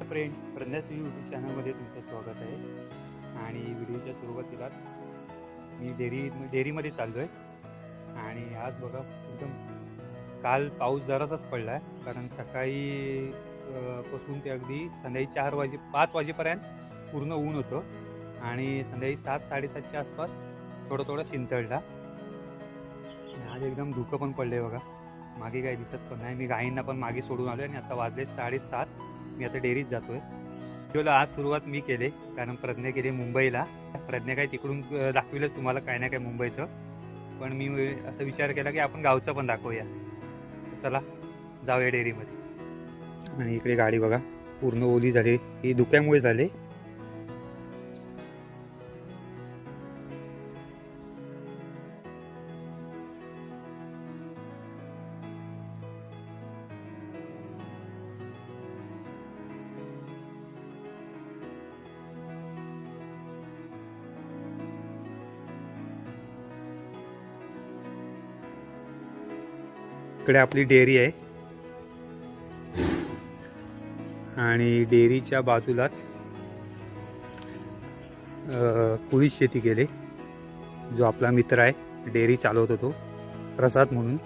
Friend, प्रज्ञास YouTube चॅनलमध्ये तुमचं स्वागत आहे. आणि व्हिडिओच्या सुरुवातीलाच मी डेअरीमध्ये चाललो आहे. आणि आज बघा एकदम काल पाऊस जरासाच पडला आहे, कारण सकाळी पासून ते अगदी संध्याकाळी 5 वाजेपर्यंत पूर्ण ऊन होतं आणि संध्याकाळी 7-7:30च्या आसपास थोडं शिंतळला. आज एकदम धुकं पण पडलं आहे बघा, मागे काही दिसत पण नाही. मी गाईंना पण मागे सोडून आलो आणि आता वाजले 7:30. मी आता डेअरीत जातोय. व्हिडिओला आज सुरुवात मी केली, कारण प्रज्ञा गेली मुंबईला. प्रज्ञा काय तिकडून दाखविलंच तुम्हाला काय ना काय मुंबईचं, पण मी असा विचार केला की आपण गावचं पण दाखवूया. चला जाऊया डेअरीमध्ये. आणि इकडे गाडी बघा पूर्ण ओली झाली, ही धुक्यामुळे झाली. इकडे आपली डेअरी आहे आणि डेअरीच्या बाजूलाच कुळीत शेती केली. जो आपला मित्र आहे डेअरी चालवतो तो प्रसाद म्हणून.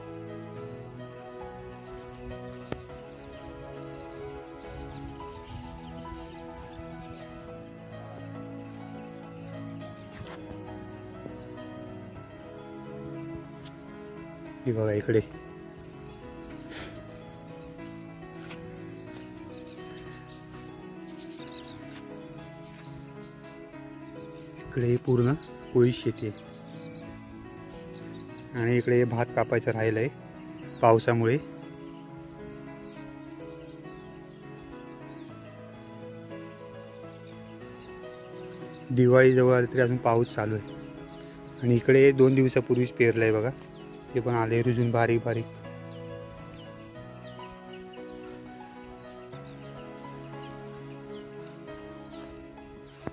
ही बघा इकडे पूर्ण कोळी शेती आहे. आणि इकडे भात कापायचं राहिलं आहे पावसामुळे. दिवाळी जवळ आली तरी अजून पाऊस चालू आहे. आणि इकडे 2 दिवसापूर्वीच पेरलं आहे बघा, ते पण आले रुजून बारीक बारीक.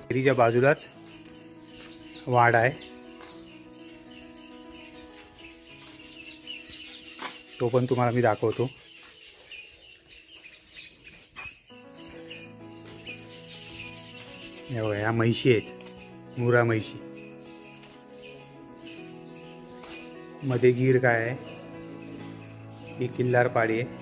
डेअरीच्या बाजूलाच वाडा आहे, तो पण तुम्हाला मी दाखवतो. ह्या म्हैशी आहेत, मुरा म्हैशी. मध्ये गीर गाय आहे, ही किल्लार पाडी आहे.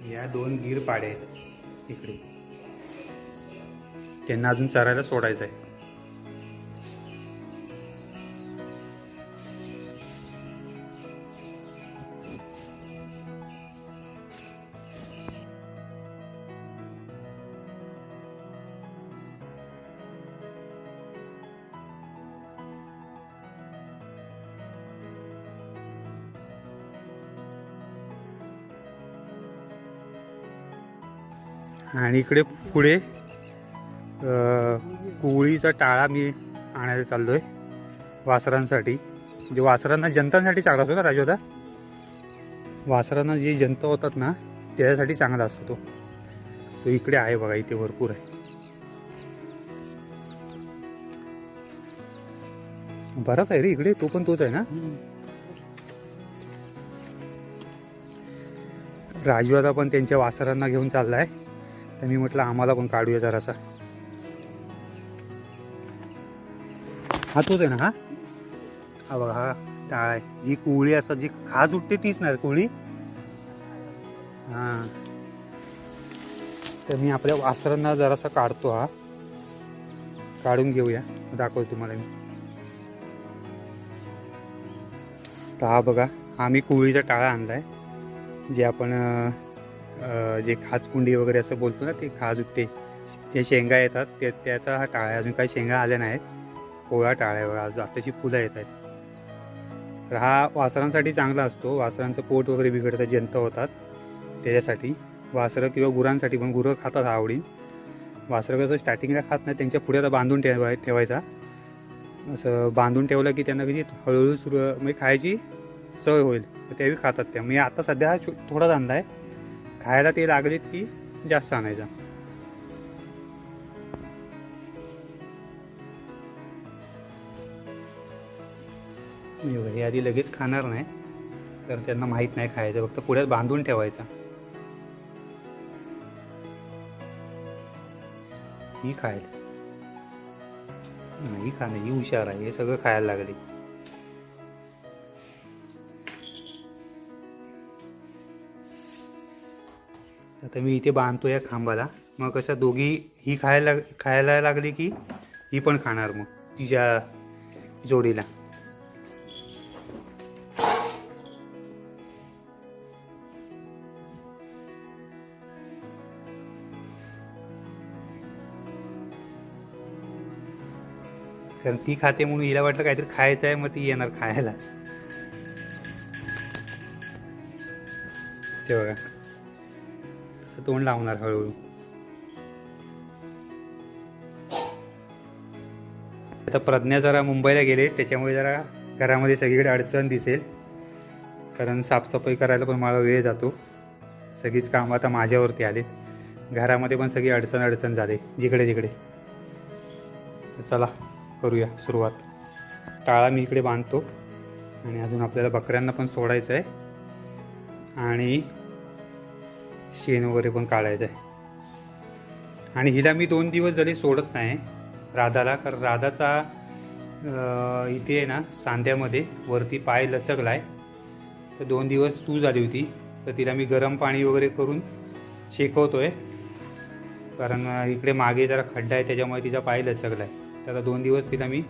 या 2 गीर पाड्या आहेत इकडे, त्यांना अजून चरायला सोडायचं आहे. आणि इकडे पुढे कोळीचा टाळा मी आणायला चाललो आहे वासरांसाठी. म्हणजे वासरांना जंतांसाठी चांगला असतो ना राजोदा, वासरांना जे जंत होतात ना त्याच्यासाठी चांगला असतो तो. तो इकडे आहे बघा, इथे भरपूर आहे. बराच आहे रे इकडे, तो पण तोच आहे ना. राजू आता पण त्यांच्या वासरांना घेऊन चाललाय, तर मी म्हटलं आम्हाला पण काढूया जरासा. हा तोच आहे ना. हा बघा, हा टाळ आहे. जी कोळी असतात, जी खाज उठते तीच ना कोळी. हा, तर मी आपल्या वासरांना जरासा काढतो. हा काढून घेऊया, दाखवतो तुम्हाला मी. तर हा बघा, हा मी कोळीचा टाळा आणलाय. जे आपण जे खाजकुंडी वगैरे असं बोलतो ना, ते खाज उठते, ते शेंगा येतात, त्याचा हा टाळा आहे. अजून काही शेंगा आल्या नाहीत, कोळा टाळा आहे बघा. अजून आताची फुलं येत आहेत. तर हा वासरांसाठी चांगला असतो. वासरांचं पोट वगैरे बिघडतं, जंत होतात, त्याच्यासाठी. वासरं किंवा गुरांसाठी पण, गुरं खातात हा आवडीन. वासरं कसं स्टार्टिंगला खात नाही, त्यांच्या पुढे आता बांधून ठेवायचा. असं बांधून ठेवलं की त्यांना कशी हळूहळू म्हणजे खायची सवय होईल, तर त्यावेळी खातात त्या. मी आता सध्या हा थोडाच आणला आहे, खायला ते लागलीत की जास्त आणायचा. हे आधी लगेच खाणार नाही, तर त्यांना माहीत नाही खायचं, फक्त पुढ्यात बांधून ठेवायचा. ही खायला नाही, खाणं ही हुशार आहे, हे सगळं खायला लागले. आता मी इथे बांधतो या खांबाला, मग कसं दोघी ही खायला लागली की ही पण खाणार मग तिच्या जोडीला. कारण ती खाते म्हणून हिला वाटलं काहीतरी खायचं आहे, मग ती येणार खायला. ते बघा तोंड लावणार हळूहळू. आता प्रज्ञा जरा मुंबईला गेले, त्याच्यामुळे जरा घरामध्ये सगळीकडे अडचण दिसेल, कारण साफसफाई करायला पण मला वेळ जातो. सगळीच कामं आता माझ्यावरती आले, घरामध्ये पण सगळी अडचण झाले जिकडे तिकडे. चला करूया सुरुवात. टाळा मी इकडे बांधतो आणि अजून आपल्याला बकऱ्यांना पण सोडायचं आहे आणि शेण वगैरे पण काढायचं आहे. आणि हिला मी 2 दिवस झाले सोडत नाही राधाला, कारण राधाचा इथे आहे ना सांध्यामध्ये वरती पाय लचकला आहे, तर 2 दिवस सूज आली होती, तर तिला मी गरम पाणी वगैरे करून शेकवतो आहे, कारण इकडे मागे जरा खड्डा आहे त्याच्यामुळे तिचा पाय लचकला आहे. तर आता 2 दिवस तिला मी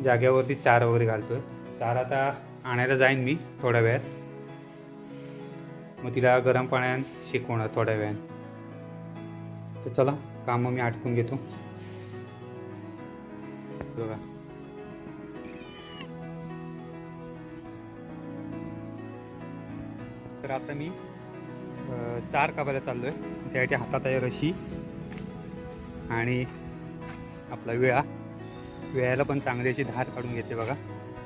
जाग्यावरती चारा वगैरे घालतो आहे. चारा आता आणायला जाईन मी थोड्या वेळात, मग तिला गरम पाण्यात शेकवणार थोड्या वेळाने. तर चला कामं मी आटपून घेतो. बघा तर आता मी चार कापायला चाललो आहे. त्यासाठी हातात आहे रशी आणि आपला वेळाला पण चांगली अशी धार काढून घेते बघा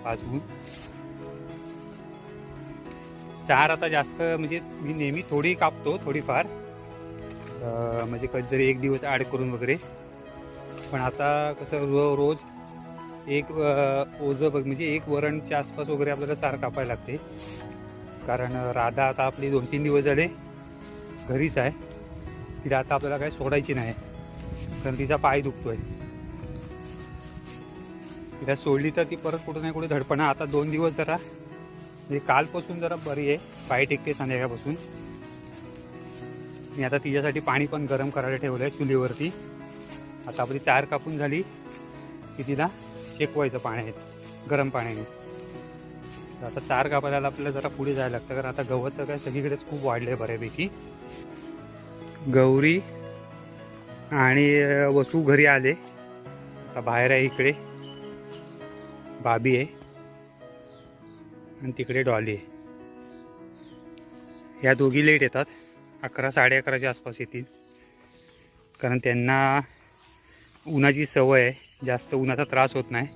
वाजवून. चार आता जास्त म्हणजे मी नेहमी थोडी कापतो, थोडीफार म्हणजे कधीतरी 1 दिवस ॲड करून वगैरे, पण आता कसं रोज एक ओझं म्हणजे 1 वरणच्या आसपास वगैरे आपल्याला चार कापायला लागते, कारण राधा आता आपली 2-3 दिवस झाले घरीच आहे. तिला आता आपल्याला काही सोडायची नाही, कारण तिचा पाय दुखतो आहे. तिला सोडली तर ती परत कुठं नाही कुठे धडपणा. आता 2 दिवस जरा म्हणजे कालपासून जरा बरी आहे, पाय टेकते संध्याकाळपासून. मी आता तिच्यासाठी पाणी पण गरम करायला ठेवलं आहे चुलीवरती. आता आपली चार कापून झाली की तिला शेकवायचं पाण्यात, गरम पाण्याने. आता चार कापायला आपल्याला जरा पुढे जायला लागतं, कारण आता गवत काय सगळीकडेच खूप वाढलं आहे बऱ्यापैकी. गौरी आणि वसू घरी आले, आता बाहेर आहे. इकडे बाबी आहे आणि तिकडे डॉली आहे. ह्या दोघी लेट येतात, 11-11:30च्या आसपास येतील, कारण त्यांना उन्हाची सवय आहे, जास्त उन्हाचा त्रास होत नाही.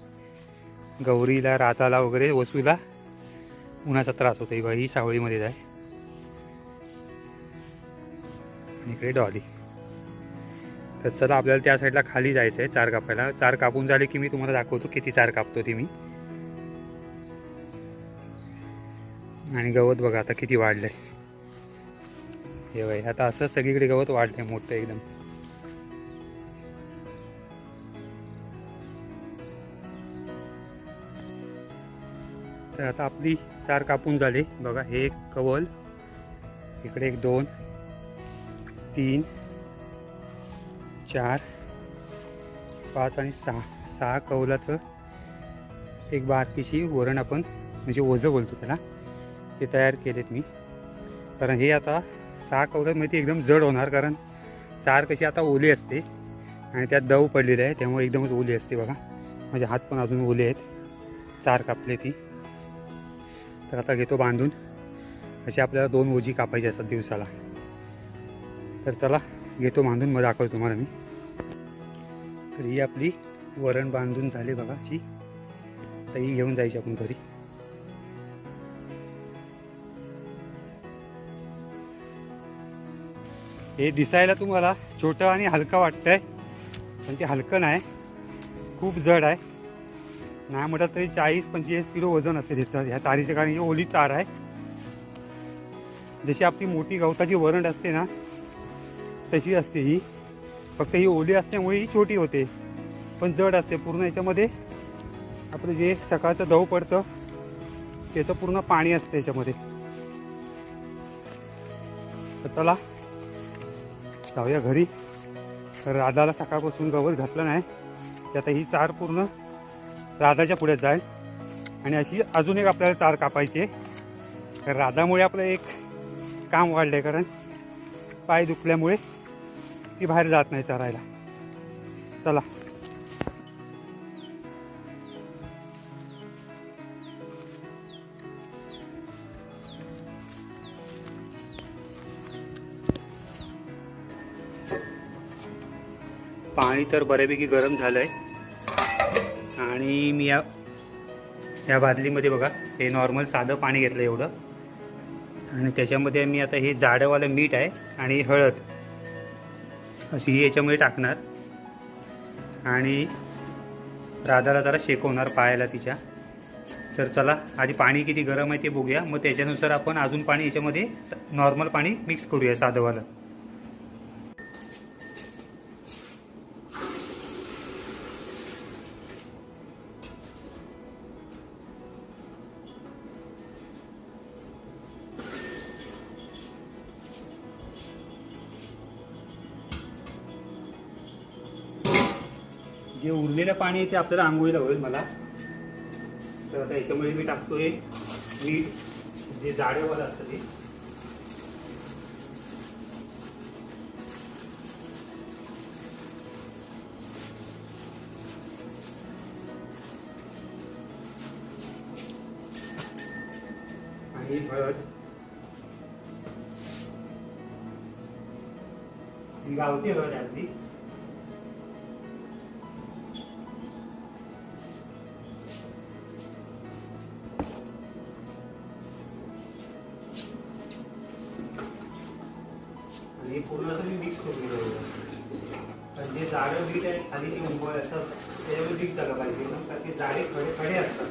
गौरीला, राधाला वगैरे, वसूला उन्हाचा त्रास होतो. ही सावळीमध्ये आहे. इकडे डॉली. तर चला आपल्याला त्या साईडला खाली जायचं आहे चार कापायला. चार कापून झाले की मी तुम्हाला दाखवतो किती चार कापतो ती मी. आणि गवत बघा आता किती वाढलंय. हे बाई आता असं सगळीकडे गवत वाढलंय मोठं एकदम. तर आता आपली चार कापून झाली बघा. हे एक कवल, इकडे 1, 2, 3, 4, 5 आणि 6 कवलाचं एक बारकीशी वरण आपण म्हणजे ओझं बोलतो त्याला, ते तयार केलेत मी. कारण हे आता 6 कवलांमध्ये एकदम जड होणार, कारण चार कशी आता ओली असते आणि त्यात दव पडलेले आहे, त्यामुळे एकदमच ओली असते बघा. म्हणजे हात पण अजून ओले आहेत, चार कापले ती. तर आता घेतो बांधून. असे आपल्याला 2 ओझी कापायची असतात दिवसाला. तर चला घेतो बांधून, मग दाखवतो तुम्हाला मी. तर ही आपली वरण बांधून झाली बघा अशी. तर ही घेऊन जायची आपण घरी. हे दिसायला तुम्हाला छोटं आणि हलकं वाटतंय, पण ते हलकं नाही, खूप जड आहे. नाही म्हटलं तरी 40-45 किलो वजन असेल याचं ह्या तारीचं, कारण ही ओली तार आहे. जशी आपली मोठी गवताची वरंड असते ना तशी असते ही, फक्त ही ओली असल्यामुळे ही छोटी होते, पण जड असते पूर्ण. याच्यामध्ये आपलं जे सकाळचं दव पडतं त्याचं पूर्ण पाणी असतं याच्यामध्ये. तर चला जाऊया घरी. तर राधाला सकाळपासून गवत घातलं नाही, की आता ही चार पूर्ण राधाच्या पुढ्यात जाईल. आणि अशी अजून एक आपल्याला चार कापायची. तर राधामुळे आपलं एक काम वाढलं आहे, कारण पाय दुखल्यामुळे ती बाहेर जात नाही चरायला. चला पाणी तर बऱ्यापैकी गरम झालं आहे आणि मी या बादलीमध्ये बघा हे नॉर्मल साधं पाणी घेतलं एवढं, आणि त्याच्यामध्ये मी आता हे जाडंवालं मीठ आहे आणि हळद अशी ही याच्यामध्ये टाकणार आणि राधाला जरा शेकवणार पायाला तिच्या. तर चला आधी पाणी किती गरम आहे ते बघूया, मग त्याच्यानुसार आपण अजून पाणी याच्यामध्ये नॉर्मल पाणी मिक्स करूया साधंवालं. जे उरलेलं पाणी आहे ते आपल्याला आंघोळीला होईल मला. तर आता याच्यामध्ये मी टाकतोय मीठ, जे जाडेवालं असतं ते. आणि हळद, ही गावठी हळद आहे. हे पूर्ण असं मी मिक्स करून घेऊ. पण जे जाडं बीट आहे खाली जे उंबळ असतात त्याच्यामध्ये बीट झालं पाहिजे, कारण ते जाडे खडे खडे असतात.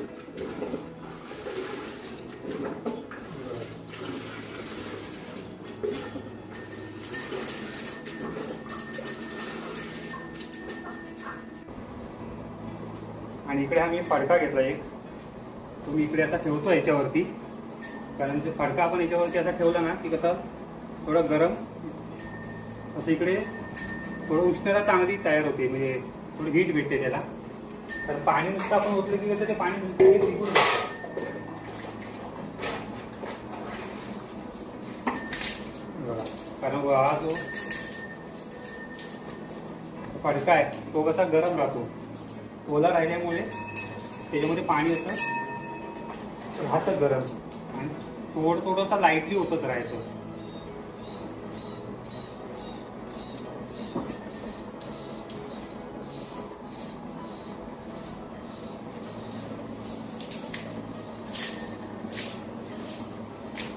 आणि इकडे आम्ही फडका घेतला एक, तो मी इकडे असा ठेवतो याच्यावरती, कारण ते फडका आपण याच्यावरती असा ठेवला ना की कसं थोडं गरम असं इकडे थोडं उष्णता चांगली तयार होते, म्हणजे थोडी हीट भेटते त्याला. तर पाणी नुसतं आपण ओतलं की कसं ते पाणी निघून बघा, कारण हा जो फडका आहे तो कसा गरम राहतो, ओला राहिल्यामुळे त्याच्यामध्ये पाणी असं राहतं गरम, आणि थोडंसं लाईटली होतच राहायचं.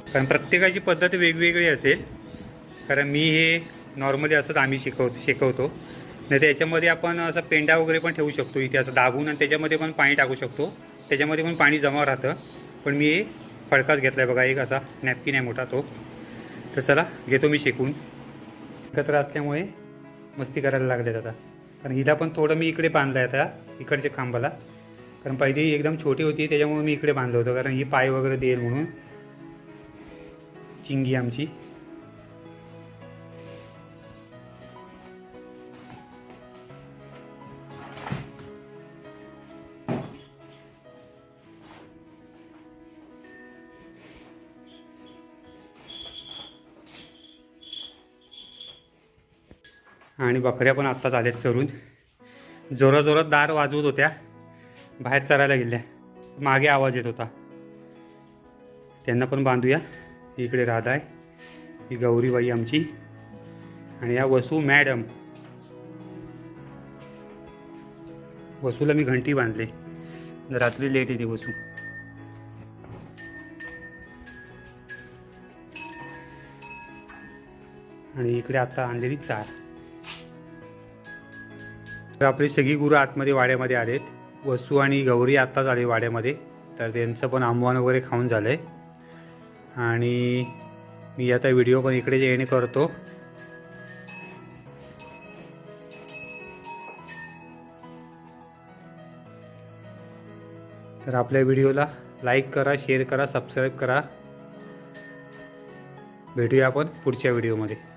कारण प्रत्येकाची पद्धत वेगवेगळी असेल, कारण मी हे नॉर्मली असंच आम्ही शिकवतो. नाही तर याच्यामध्ये आपण असं पेंडा वगैरे पण ठेवू शकतो इथे असं दाबून, आणि त्याच्यामध्ये पण पाणी टाकू शकतो, त्याच्यामध्ये पण पाणी जमा राहतं. पण मी हे फडकाच घेतला आहे बघा, एक असा नॅपकिन आहे मोठा तो. तर चला घेतो मी शेकून. एकत्र असल्यामुळे मस्ती करायला लागलेत आता, कारण हिला पण थोडं मी इकडे बांधलं आहे आता इकडच्या खांबाला, कारण पहिली एकदम छोटी होती त्याच्यामुळे मी इकडे बांधलं होतं, कारण ही पाय वगैरे देईल म्हणून. चिंगी आमची आणि बकऱ्या पण आत्ताच आल्यात चरून. जोराजोरात दार वाजवत होत्या, बाहेर चरायला गेल्या, मागे आवाज येत होता. त्यांना पण बांधूया. इकडे राधा आहे, ही गौरीबाई आमची, आणि या वसू मॅडम. वसूला मी घंटी बांधले, रात्री लेट येते वसू. आणि इकडे आता आणलेली चार. तर आपली सगळी गुरं आतमध्ये वाड्यामध्ये आलेत. वसू आणि गौरी आत्ताच आली वाड्यामध्ये, तर त्यांचं पण आंबवान वगैरे खाऊन झालं आहे. आणि मी आता व्हिडिओ पण इकडे येणे करतो. तर आपल्या व्हिडिओला लाईक करा, शेअर करा, सबस्क्राईब करा. भेटूया आपण पुढच्या व्हिडिओमध्ये.